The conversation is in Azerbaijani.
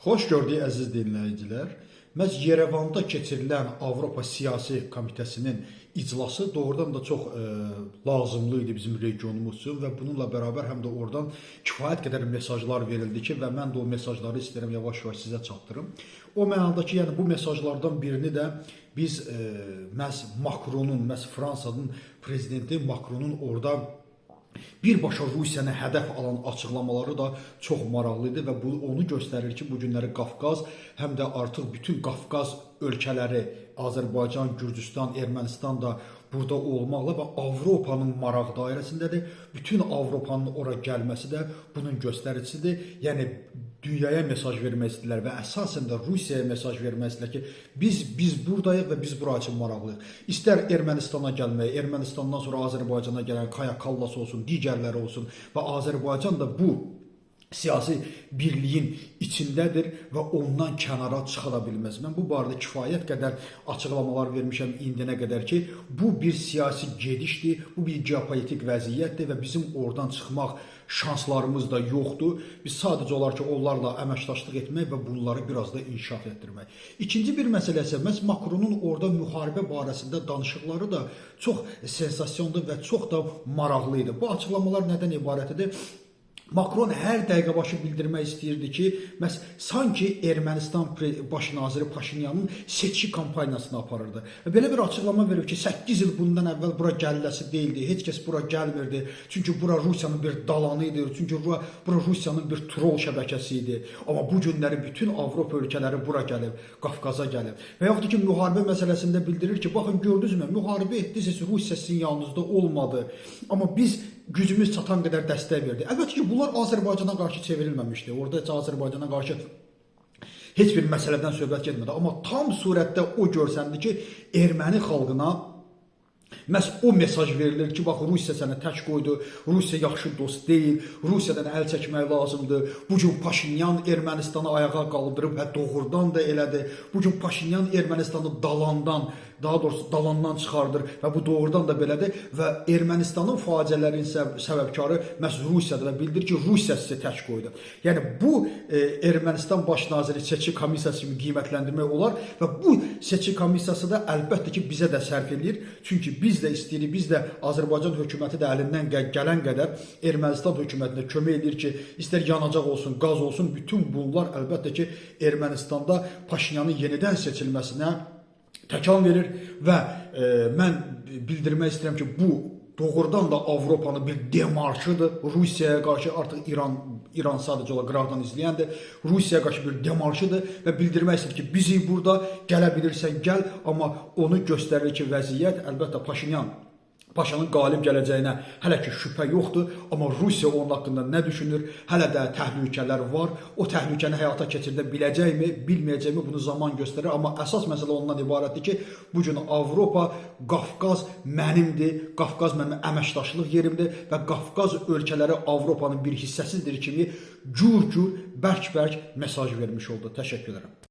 Xoş gördük əziz dinləyicilər. Məhz Yerevanda keçirilən Avropa Siyasi Komitəsinin iclası doğrudan da çox lazımlı idi bizim regionumuz üçün və bununla bərabər həm də oradan kifayət qədər mesajlar verildi ki, və mən də o mesajları istəyirəm yavaş-yavaş sizə çatdırım. O mənada ki, yəni bu mesajlardan birini də biz məhz Macronun, məhz Fransanın prezidenti Macronun orada birbaşa Rusiyanı hədəf alan açıqlamaları da çox maraqlı idi və bu onu göstərir ki, bu günləri Qafqaz, həm də artıq bütün Qafqaz ölkələri, Azərbaycan, Gürcüstan, Ermənistan da burada olmaqla və Avropanın maraq dairəsindədir. Bütün Avropanın ora gəlməsi də bunun göstəricisidir. Yəni dünyaya mesaj vermək istəyirlər və əsasən də Rusiyaya mesaj vermək istəyirlər ki, biz buradayıq və biz bura üçün maraqlıyıq. İstər Ermənistana gəlmək, Ermənistandan sonra Azərbaycana gələn Kaya Kallas olsun, digərləri olsun və Azərbaycan da bu siyasi birliyin içindədir və ondan kənara çıxa bilməz. Mən bu barədə kifayət qədər açıqlamalar vermişəm indiyənə qədər ki, bu bir siyasi gedişdir, bu bir geopolitik vəziyyətdir və bizim oradan çıxmaq şanslarımız da yoxdur. Biz sadəcə olar ki, onlarla əməkdaşlıq etmək və bunları biraz da inkişaf etdirmək. İkinci bir məsələ isə məhz Macronun orada müharibə barəsində danışıqları da çox sensasionlu və çox da maraqlı idi. Bu açıqlamalar nədən ibarət idi? Macron hər dəqiqə başı bildirmək istəyirdi ki, sanki Ermənistan baş naziri Paşinyanın seçki kampaniyasını aparırdı. Belə bir açıqlama verib ki, 8 il bundan əvvəl bura gəlləsi deyildi, heç kəs bura gəlmirdi. Çünki bura Rusiyanın bir dalanı idi, çünki bura Rusiyanın bir troll şəbəkəsi idi. Amma bu günləri bütün Avropa ölkələri bura gəlib, Qafqaza gəlib. Və yaxud ki, müharibə məsələsində bildirir ki, baxın gördünüzmü, müharibə etdiniz, Rusiya sizin yanınızda olmadı. Amma biz gücümüz çatan qədər dəstək verdi. Əlbəttə ki, bunlar Azərbaycana qarşı çevrilməmişdi. Orada heç Azərbaycana qarşı heç bir məsələdən söhbət getmədi. Amma tam surətdə o görsəndi ki, erməni xalqına məhz o mesaj verilir ki, bax, Rusiya sənə tək qoydu, Rusiya yaxşı dost deyil, Rusiyadan əl çəkmək lazımdır. Bugün Paşinyan Ermənistanı ayağa qaldırıb və doğrudan da elədi. Bugün Paşinyan Ermənistanı dalandan çıxardır və bu doğrudan da belədir və Ermənistanın faciələrinin səbəbkarı məhz Rusiyadır və bildir ki, Rusiya sizi tək qoydu. Yəni bu Ermənistan baş naziri seçki komissiyası kimi qiymətləndirmək olar və bu seçki komissiyası da əlbəttə ki, bizə də sərf edir. Çünki biz də istəyirik, biz də Azərbaycan hökuməti də əlindən gələn qədər Ermənistan hökumətinə kömək edir ki, istər yanacaq olsun, qaz olsun, bütün bunlar əlbəttə ki, Ermənistanda Paşinyanın yenidən seçilməsinə təkan verir və mən bildirmək istəyirəm ki, bu doğrudan da Avropanın bir demarşıdır. Rusiyaya qarşı artıq İran sadəcə olaraq qıraqdan izləyəndir. Rusiyaya qarşı bir demarşıdır və bildirmək istəyir ki, bizi burada gələ bilirsən gəl, amma onu göstərir ki, vəziyyət əlbəttə Paşanın qalib gələcəyinə hələ ki şübhə yoxdur, amma Rusiya onun haqqında nə düşünür? Hələ də təhlükələr var. O təhlükəni həyata keçirdə biləcəkmi, bilməyəcəkmi bunu zaman göstərir. Amma əsas məsələ ondan ibarətdir ki, bugün Avropa, Qafqaz mənimdir, Qafqaz mənim əməkdaşlıq yerimdir və Qafqaz ölkələri Avropanın bir hissəsidir kimi gür-gür, bərk-bərk mesaj vermiş oldu. Təşəkkür edirəm.